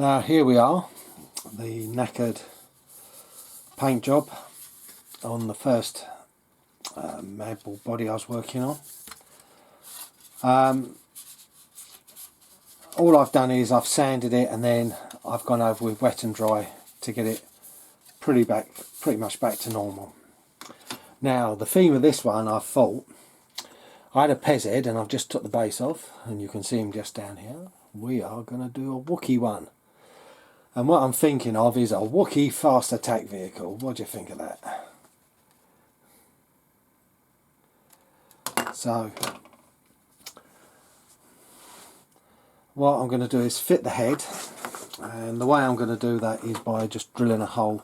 Now here we are, the knackered paint job on the first Madbull body I was working on. All I've done is I've sanded it and then I've gone over with wet and dry to get it pretty much back to normal. Now the theme of this one, I thought, I had a Pez head and I've just took the base off and you can see him just down here. We are going to do a Wookie one. And what I'm thinking of is a Wookie fast attack vehicle. What do you think of that? So, what I'm going to do is fit the head. And the way I'm going to do that is by just drilling a hole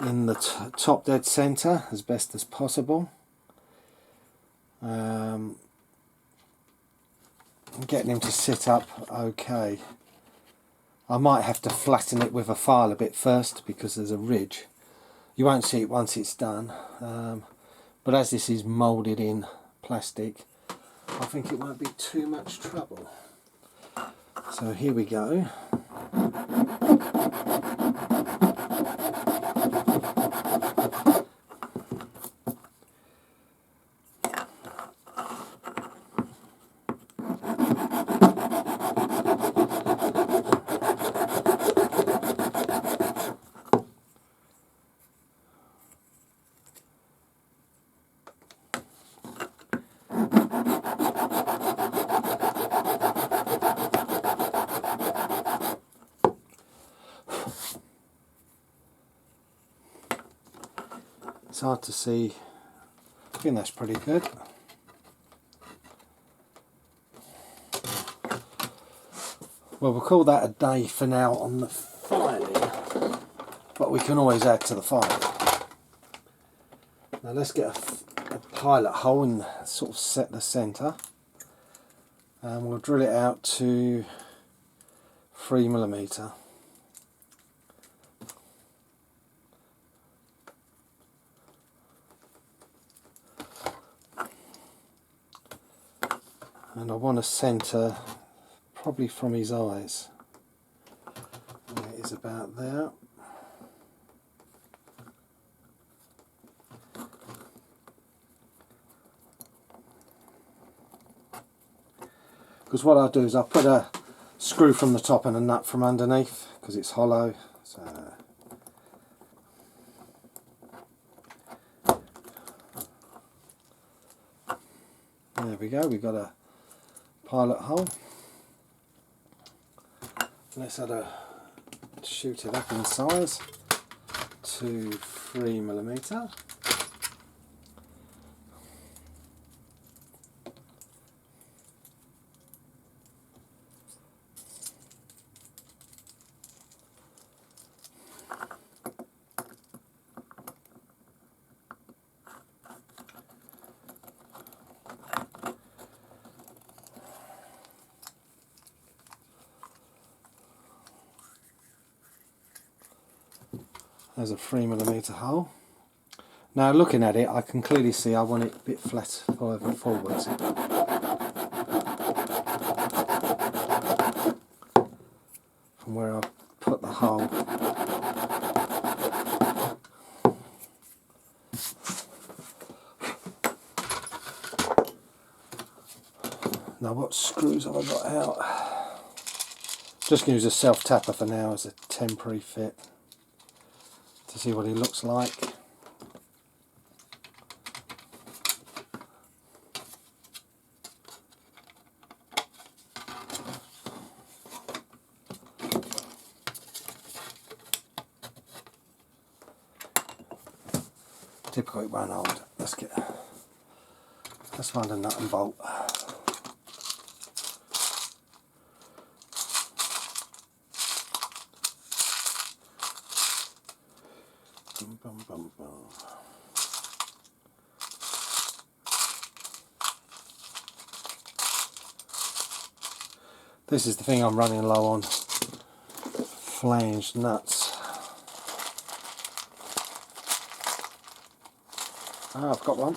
in the top dead centre as best as possible. Getting him to sit up okay. I might have to flatten it with a file a bit first because there's a ridge. You won't see it once it's done, but as this is moulded in plastic, I think it won't be too much trouble. So here we go. It's hard to see. I think that's pretty good. Well, we'll call that a day for now on the filing, but we can always add to the file. Now let's get a pilot hole and sort of set the centre, and we'll drill it out to 3mm. And I want to centre probably from his eyes. It is about there. Because what I'll do is I'll put a screw from the top and a nut from underneath because it's hollow. So there we go, we've got a pilot hole. Let's shoot it up in size to 3mm. There's a 3mm hole. Now looking at it, I can clearly see I want it a bit flat forwards. From where I put the hole. Now what screws have I got out? Just going to use a self-tapper for now as a temporary fit, to see what he looks like. Typical, it won't hold. Let's find a nut and bolt. Bum, bum, bum. This is the thing I'm running low on, flanged nuts. Ah, I've got one.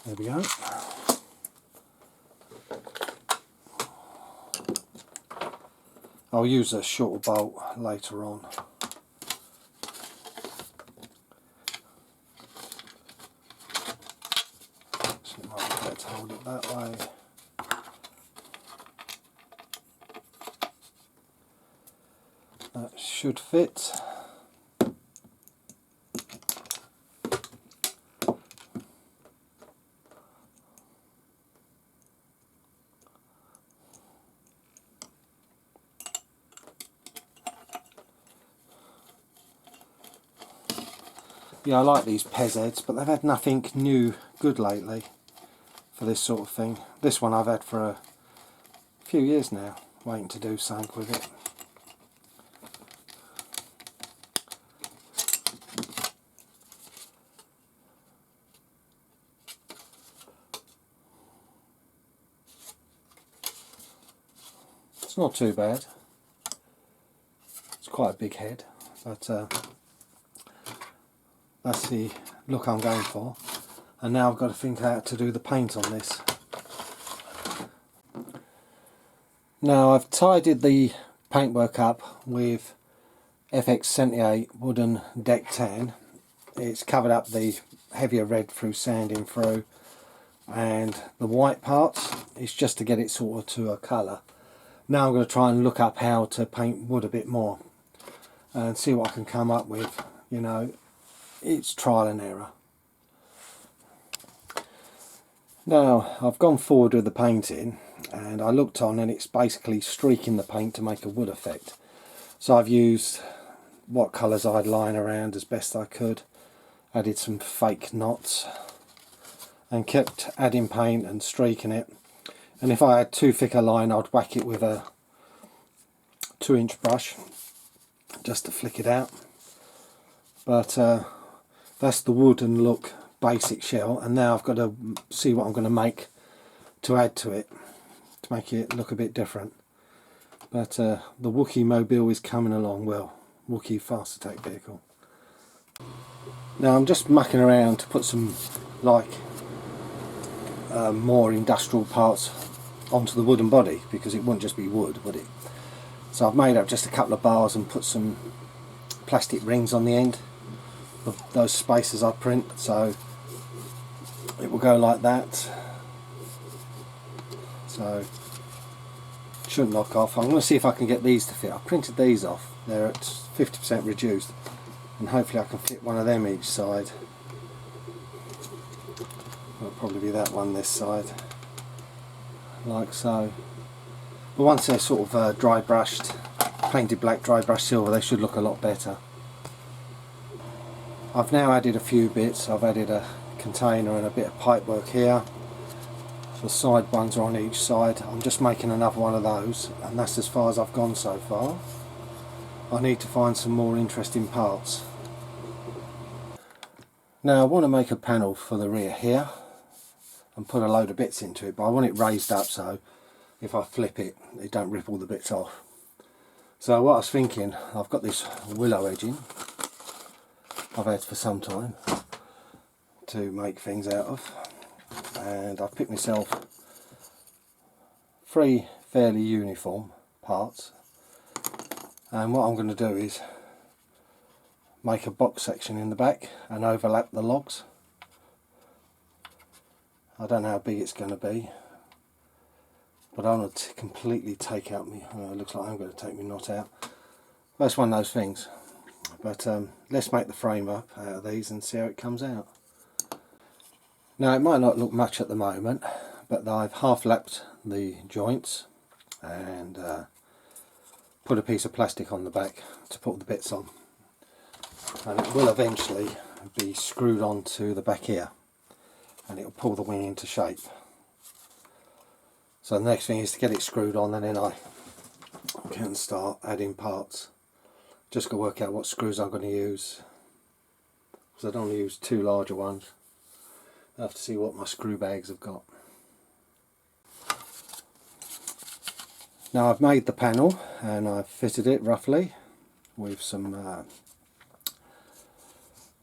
There we go. I'll use a shorter bolt later on. So it might be better to hold it that way. That should fit. Yeah, I like these Pez heads, but they've had nothing new good lately for this sort of thing. This one I've had for a few years now, waiting to do something with it. It's not too bad. It's quite a big head, but that's the look I'm going for. And now I've got to think out to do the paint on this. Now I've tidied the paintwork up with FX78 wooden deck tan. It's covered up the heavier red through sanding through, and the white parts is just to get it sort of to a colour. Now I'm going to try and look up how to paint wood a bit more and see what I can come up with. You know, it's trial and error. Now I've gone forward with the painting, and I looked on and it's basically streaking the paint to make a wood effect. So I've used what colours I'd lying around as best I could, added some fake knots and kept adding paint and streaking it. And if I had too thick a line, I'd whack it with a 2-inch brush just to flick it out. But that's the wooden look basic shell, and now I've got to see what I'm going to make to add to it to make it look a bit different. But the Wookie mobile is coming along well. Wookie fast attack vehicle. Now I'm just mucking around to put some like more industrial parts onto the wooden body, because it wouldn't just be wood, would it? So I've made up just a couple of bars and put some plastic rings on the end of those spaces I print, so it will go like that. So it shouldn't knock off. I'm going to see if I can get these to fit. I printed these off, they're at 50% reduced, and hopefully I can fit one of them each side. It'll probably be that one this side, like so. But once they're sort of dry brushed, painted black, dry brushed silver, they should look a lot better. I've now added a few bits. I've added a container and a bit of pipe work here. The side ones are on each side. I'm just making another one of those, and that's as far as I've gone so far. I need to find some more interesting parts. Now I want to make a panel for the rear here and put a load of bits into it, but I want it raised up so if I flip it, it don't rip all the bits off. So what I was thinking, I've got this willow edging I've had for some time to make things out of, and I've picked myself 3 fairly uniform parts, and what I'm going to do is make a box section in the back and overlap the logs. I don't know how big it's going to be, but I want to completely take out me, it looks like I'm going to take my knot out. That's one of those things. But let's make the frame up out of these and see how it comes out. Now it might not look much at the moment, but I've half lapped the joints and put a piece of plastic on the back to put the bits on, and it will eventually be screwed onto the back here and it will pull the wing into shape. So the next thing is to get it screwed on, and then I can start adding parts. Just got to work out what screws I'm going to use, because I don't want to use 2 larger ones. I have to see what my screw bags have got. Now I've made the panel and I've fitted it roughly with some,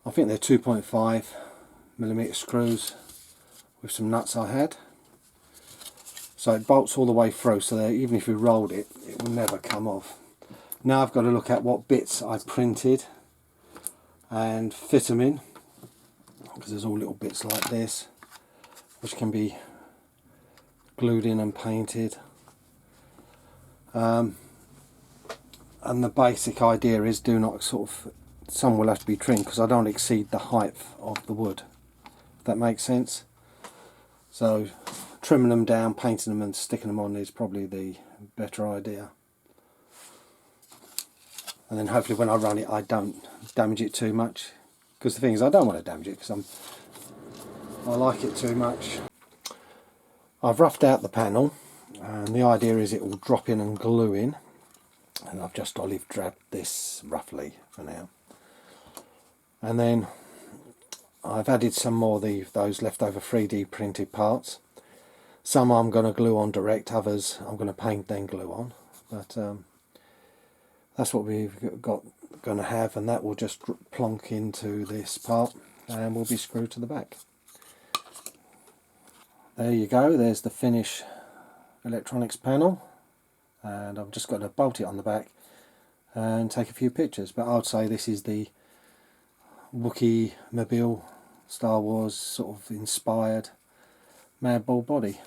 I think they're 2.5mm screws with some nuts I had. So it bolts all the way through, so that even if you rolled it, it will never come off. Now I've got to look at what bits I printed and fit them in, because there's all little bits like this which can be glued in and painted. And the basic idea is do not some will have to be trimmed because I don't exceed the height of the wood, if that makes sense. So trimming them down, painting them and sticking them on is probably the better idea. And then hopefully when I run it I don't damage it too much, because the thing is I don't want to damage it because I like it too much. I've roughed out the panel and the idea is it will drop in and glue in, and I've just olive drabbed this roughly for now. And then I've added some more of those leftover 3D printed parts. Some I'm going to glue on direct, others I'm going to paint then glue on, but that's what we've going to have, and that will just plonk into this part and will be screwed to the back. There you go, there's the finished electronics panel, and I've just got to bolt it on the back and take a few pictures. But I'd say this is the Wookie Madbull Star Wars sort of inspired Madbull body.